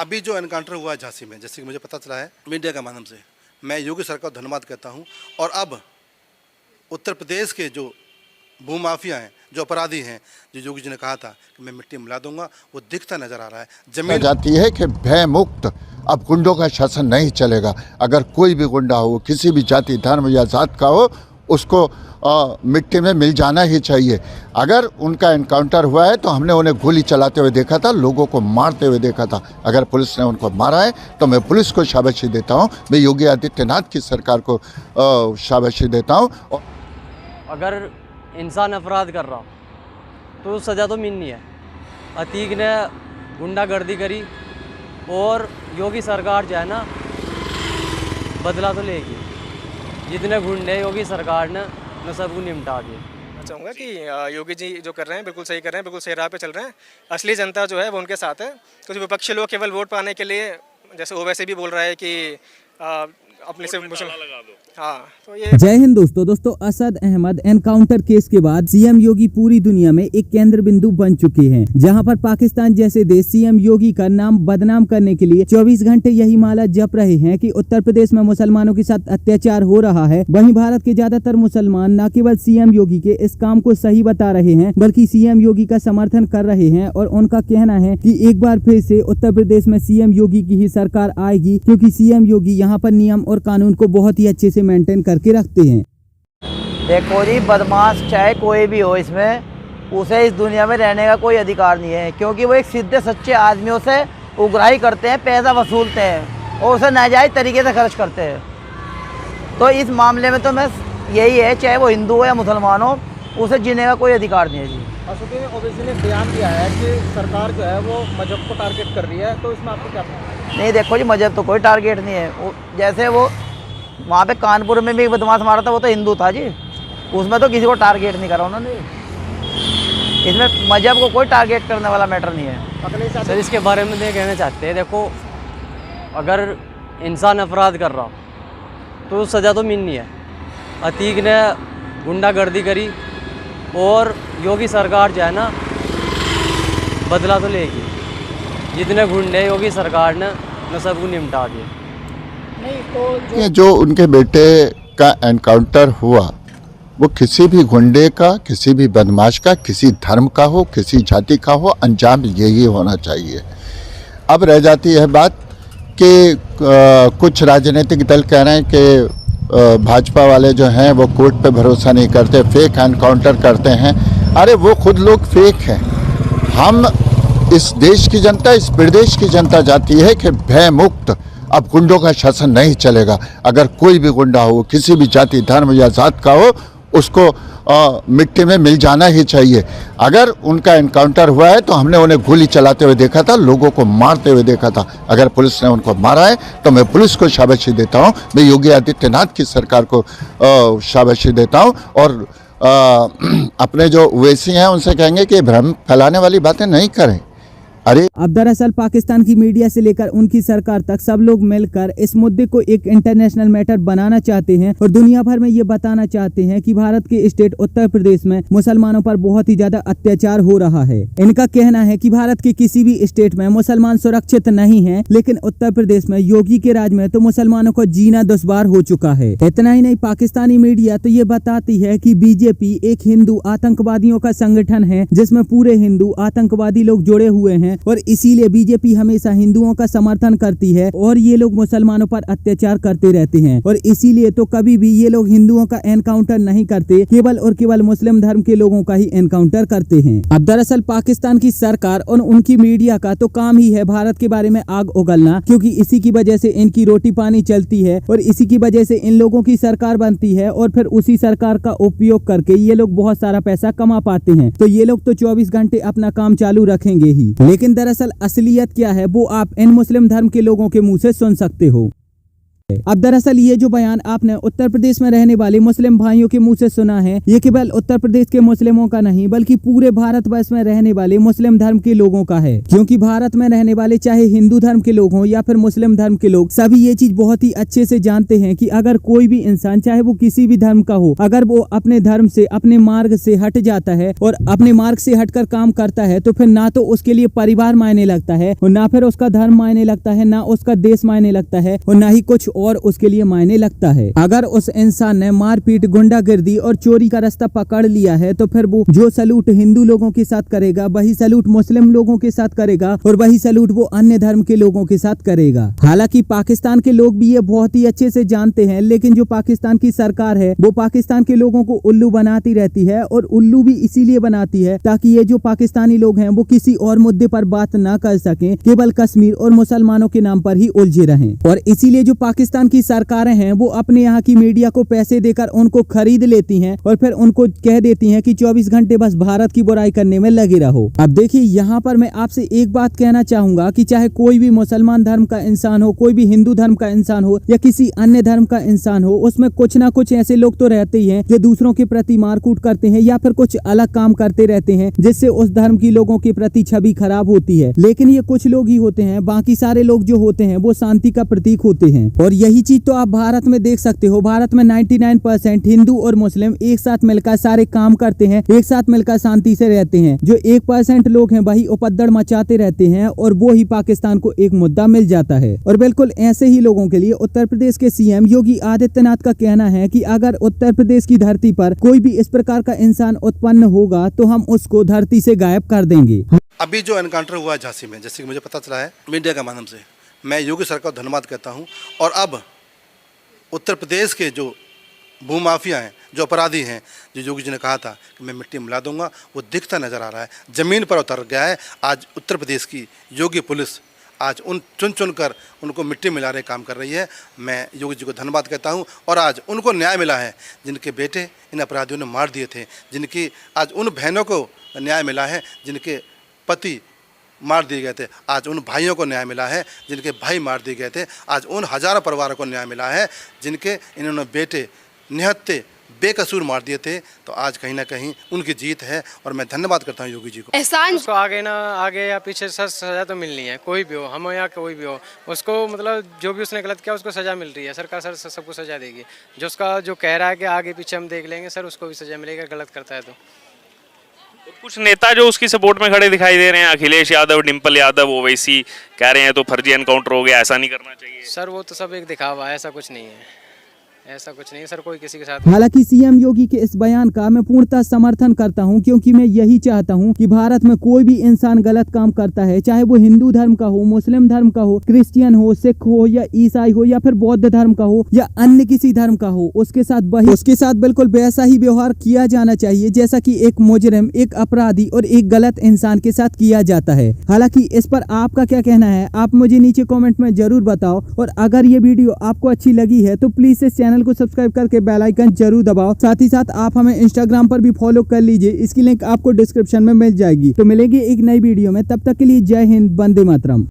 अभी जो एनकाउंटर हुआ है झांसी में, जैसे कि मुझे पता चला है मीडिया के माध्यम से, मैं योगी सरकार को धन्यवाद कहता हूं। और अब उत्तर प्रदेश के जो भूमाफिया हैं, जो अपराधी हैं, जो योगी जी ने कहा था कि मैं मिट्टी मिला दूंगा, वो दिखता नजर आ रहा है। जमीन जाती है कि भय मुक्त अब गुंडों का शासन नहीं चलेगा। अगर कोई भी गुंडा हो, किसी भी जाति धर्म या जात का हो, उसको मिट्टी में मिल जाना ही चाहिए। अगर उनका एनकाउंटर हुआ है तो हमने उन्हें गोली चलाते हुए देखा था, लोगों को मारते हुए देखा था। अगर पुलिस ने उनको मारा है तो मैं पुलिस को शाबाशी देता हूँ, मैं योगी आदित्यनाथ की सरकार को शाबाशी देता हूँ। अगर इंसान अपराध कर रहा तो सज़ा तो मिलनी है। अतीक ने गुंडागर्दी करी और योगी सरकार जो है ना बदला तो लेगी। जितने गुंडे योगी सरकार ने सबको निपटा दिए। मैं चाहूँगा कि योगी जी जो कर रहे हैं बिल्कुल सही कर रहे हैं, बिल्कुल सही राह पे चल रहे हैं। असली जनता जो है वो उनके साथ है। कुछ विपक्षी लोग केवल वोट पाने के लिए, जैसे ओवैसी भी बोल रहा है कि अपने से हाँ, तो ये जय हिंद दोस्तों असद अहमद एनकाउंटर केस के बाद सीएम योगी पूरी दुनिया में एक केंद्र बिंदु बन चुके हैं, जहां पर पाकिस्तान जैसे देश सीएम योगी का नाम बदनाम करने के लिए 24 घंटे यही माला जप रहे हैं कि उत्तर प्रदेश में मुसलमानों के साथ अत्याचार हो रहा है। वहीं भारत के ज्यादातर मुसलमान न केवल सीएम योगी के इस काम को सही बता रहे हैं, बल्कि सीएम योगी का समर्थन कर रहे हैं और उनका कहना है कि एक बार फिर से उत्तर प्रदेश में सीएम योगी की ही सरकार आएगी, क्योंकि सीएम योगी यहाँ पर नियम और कानून को बहुत ही अच्छे से मेंटेन करके रखते हैं। देखो जी, बदमाश चाहे कोई भी हो, इसमें उसे इस दुनिया में रहने का कोई अधिकार नहीं है, क्योंकि वो एक सीधे सच्चे आदमियों से उगराही करते हैं, पैसा वसूलते हैं और उसे नाजायज़ तरीके से खर्च करते हैं। तो इस मामले में तो मैं यही है, चाहे वो हिंदू हो या मुसलमान हो, उसे जीने का कोई अधिकार नहीं है जी। ओवैसी ने बयान दिया है कि सरकार जो है वो मजहब को टारगेट कर रही है, तो इसमें आपको क्या कहना है? नहीं, देखो जी, मजहब तो कोई टारगेट नहीं है। जैसे वो वहाँ पे कानपुर में भी एक बदमाश मारा था, वो तो हिंदू था जी, उसमें तो किसी को टारगेट नहीं करा उन्होंने। इसमें मजहब को कोई टारगेट करने वाला मैटर नहीं है। सर, इसके बारे में ये कहना चाहते हैं, देखो अगर इंसान अपराध कर रहा तो सज़ा तो मिलनी है। अतीक ने गुंडागर्दी करी और योगी सरकार जो है ना बदला तो लेगी। जितने गुंडे योगी सरकार ने सबको निपटा दिए। ये जो उनके बेटे का एनकाउंटर हुआ, वो किसी भी गुंडे का, किसी भी बदमाश का, किसी धर्म का हो, किसी जाति का हो, अंजाम यही होना चाहिए। अब रह जाती है बात कि कुछ राजनीतिक दल कह रहे हैं कि भाजपा वाले जो हैं वो कोर्ट पे भरोसा नहीं करते, फेक एनकाउंटर करते हैं। अरे वो खुद लोग फेक हैं। हम इस देश की जनता, इस प्रदेश की जनता चाहती है कि भय मुक्त अब गुंडों का शासन नहीं चलेगा। अगर कोई भी गुंडा हो, किसी भी जाति धर्म या जात का हो, उसको मिट्टी में मिल जाना ही चाहिए। अगर उनका एनकाउंटर हुआ है तो हमने उन्हें गोली चलाते हुए देखा था, लोगों को मारते हुए देखा था। अगर पुलिस ने उनको मारा है तो मैं पुलिस को शाबाशी देता हूँ, मैं योगी आदित्यनाथ की सरकार को शाबाशी देता हूँ। और अपने जो ओवैसी हैं उनसे कहेंगे कि भ्रम फैलाने वाली बातें नहीं करें। अरे अब दरअसल पाकिस्तान की मीडिया से लेकर उनकी सरकार तक सब लोग मिलकर इस मुद्दे को एक इंटरनेशनल मैटर बनाना चाहते हैं और दुनिया भर में ये बताना चाहते हैं कि भारत के स्टेट उत्तर प्रदेश में मुसलमानों पर बहुत ही ज्यादा अत्याचार हो रहा है। इनका कहना है कि भारत के किसी भी स्टेट में मुसलमान सुरक्षित नहीं है, लेकिन उत्तर प्रदेश में योगी के राज में तो मुसलमानों को जीना दुश्वार हो चुका है। इतना ही नहीं, पाकिस्तानी मीडिया तो ये बताती है कि बीजेपी एक हिंदू आतंकवादियों का संगठन है, जिसमें पूरे हिंदू आतंकवादी लोग जुड़े हुए हैं और इसीलिए बीजेपी हमेशा हिंदुओं का समर्थन करती है और ये लोग मुसलमानों पर अत्याचार करते रहते हैं। और इसीलिए तो कभी भी ये लोग हिंदुओं का एनकाउंटर नहीं करते, केवल और केवल मुस्लिम धर्म के लोगों का ही एनकाउंटर करते हैं। अब दरअसल पाकिस्तान की सरकार और उनकी मीडिया का तो काम ही है भारत के बारे में आग उगलना, क्योंकि इसी की वजह से इनकी रोटी पानी चलती है और इसी की वजह से इन लोगों की सरकार बनती है और फिर उसी सरकार का उपयोग करके ये लोग बहुत सारा पैसा कमा पाते हैं। तो ये लोग तो 24 घंटे अपना काम चालू रखेंगे ही, लेकिन दरअसल असलियत क्या है वो आप इन मुस्लिम धर्म के लोगों के मुंह से सुन सकते हो। अब दरअसल ये जो बयान आपने उत्तर प्रदेश में रहने वाले मुस्लिम भाइयों के मुंह से सुना है, ये केवल उत्तर प्रदेश के मुस्लिमों का नहीं बल्कि पूरे भारतवर्ष में रहने वाले मुस्लिम धर्म के लोगों का है। क्योंकि भारत में रहने वाले चाहे हिंदू धर्म के लोग हों या फिर मुस्लिम धर्म के लोग, सभी ये चीज बहुत ही अच्छे से जानते हैं कि अगर कोई भी इंसान चाहे वो किसी भी धर्म का हो, अगर वो अपने धर्म से अपने मार्ग से हट जाता है और अपने मार्ग से हटकर काम करता है तो फिर ना तो उसके लिए परिवार मायने लगता है और ना फिर उसका धर्म मायने लगता है, ना उसका देश मायने लगता है और ना ही कुछ और उसके लिए मायने लगता है। अगर उस इंसान ने मारपीट, गुंडागर्दी और चोरी का रास्ता पकड़ लिया है तो फिर वो जो सलूट हिंदू लोगों के साथ करेगा वही सलूट मुस्लिम लोगों के साथ करेगा और वही सलूट वो अन्य धर्म के लोगों के साथ करेगा। हालांकि पाकिस्तान के लोग भी ये बहुत ही अच्छे से जानते हैं, लेकिन जो पाकिस्तान की सरकार है वो पाकिस्तान के लोगों को उल्लू बनाती रहती है और उल्लू भी इसीलिए बनाती है ताकि ये जो पाकिस्तानी लोग हैं वो किसी और मुद्दे पर बात ना कर सकें, केवल कश्मीर और मुसलमानों के नाम पर ही उलझे रहें। और इसीलिए जो पाकिस्तान की सरकारें हैं वो अपने यहाँ की मीडिया को पैसे देकर उनको खरीद लेती हैं और फिर उनको कह देती हैं कि 24 घंटे बस भारत की बुराई करने में लगे रहो। अब देखिए यहाँ पर मैं आपसे एक बात कहना चाहूंगा कि चाहे कोई भी मुसलमान धर्म का इंसान हो, कोई भी हिंदू धर्म का इंसान हो या किसी अन्य धर्म का इंसान हो, उसमें कुछ ना कुछ ऐसे लोग तो रहते ही हैं जो दूसरों के प्रति मारकूट करते हैं या फिर कुछ अलग काम करते रहते हैं जिससे उस धर्म की लोगों के प्रति छवि खराब होती है। लेकिन ये कुछ लोग ही होते हैं, बाकी सारे लोग जो होते हैं वो शांति का प्रतीक होते हैं। और यही चीज तो आप भारत में देख सकते हो। भारत में 99% हिंदू और मुस्लिम एक साथ मिलकर सारे काम करते हैं, एक साथ मिलकर शांति से रहते हैं। जो 1% लोग हैं वही उपद्रव मचाते रहते हैं और वो ही पाकिस्तान को एक मुद्दा मिल जाता है। और बिल्कुल ऐसे ही लोगों के लिए उत्तर प्रदेश के सीएम योगी आदित्यनाथ का कहना है कि अगर उत्तर प्रदेश की धरती पर कोई भी इस प्रकार का इंसान उत्पन्न होगा तो हम उसको धरती से गायब कर देंगे। अभी जो एनकाउंटर हुआ झांसी में, जैसे कि मुझे पता चला है मीडिया के माध्यम से, मैं योगी सरकार को धन्यवाद कहता हूं। और अब उत्तर प्रदेश के जो भूमाफिया हैं, जो अपराधी हैं, जो योगी जी ने कहा था कि मैं मिट्टी मिला दूंगा, वो दिखता नज़र आ रहा है, ज़मीन पर उतर गया है। आज उत्तर प्रदेश की योगी पुलिस आज उन चुन कर उनको मिट्टी मिला रहे काम कर रही है। मैं योगी जी को धन्यवाद कहता हूं। और आज उनको न्याय मिला है जिनके बेटे इन अपराधियों ने मार दिए थे, जिनकी आज उन बहनों को न्याय मिला है जिनके पति मार दिए गए थे, आज उन भाइयों को न्याय मिला है जिनके भाई मार दिए गए थे, आज उन हजारों परिवारों को न्याय मिला है जिनके इन्होंने बेटे निहत्ते बेकसूर मार दिए थे। तो आज कहीं ना कहीं उनकी जीत है और मैं धन्यवाद करता हूं योगी जी को। एहसान उसको आगे ना आगे या पीछे सजा तो मिलनी है, कोई भी हो, हम या कोई भी हो, उसको मतलब जो भी उसने गलत किया उसको सजा मिल रही है। सरकार सर सबको सजा देगी। जो उसका जो कह रहा है कि आगे पीछे हम देख लेंगे, सर उसको भी सजा मिलेगी गलत करता है तो। कुछ नेता जो उसकी सपोर्ट में खड़े दिखाई दे रहे हैं, अखिलेश यादव, डिम्पल यादव, ओवैसी, कह रहे हैं तो फर्जी एनकाउंटर हो गया, ऐसा नहीं करना चाहिए। सर वो तो सब एक दिखावा है, ऐसा कुछ नहीं है, ऐसा कुछ नहीं सर, कोई किसी के साथ। हालांकि सीएम योगी के इस बयान का मैं पूर्णतः समर्थन करता हूं, क्योंकि मैं यही चाहता हूं कि भारत में कोई भी इंसान गलत काम करता है, चाहे वो हिंदू धर्म का हो, मुस्लिम धर्म का हो, क्रिश्चियन हो, सिख हो या ईसाई हो या फिर बौद्ध धर्म का हो या अन्य किसी धर्म का हो, उसके साथ बिल्कुल वैसा ही व्यवहार किया जाना चाहिए जैसा कि एक मुजरिम, एक अपराधी और एक गलत इंसान के साथ किया जाता है। हालांकि इस पर आपका क्या कहना है आप मुझे नीचे कॉमेंट में जरूर बताओ। और अगर ये वीडियो आपको अच्छी लगी है तो प्लीज इस चैनल को सब्सक्राइब करके बेल आइकन जरूर दबाओ। साथ ही साथ आप हमें इंस्टाग्राम पर भी फॉलो कर लीजिए, इसकी लिंक आपको डिस्क्रिप्शन में मिल जाएगी। तो मिलेंगे एक नई वीडियो में, तब तक के लिए जय हिंद, वंदे मातरम।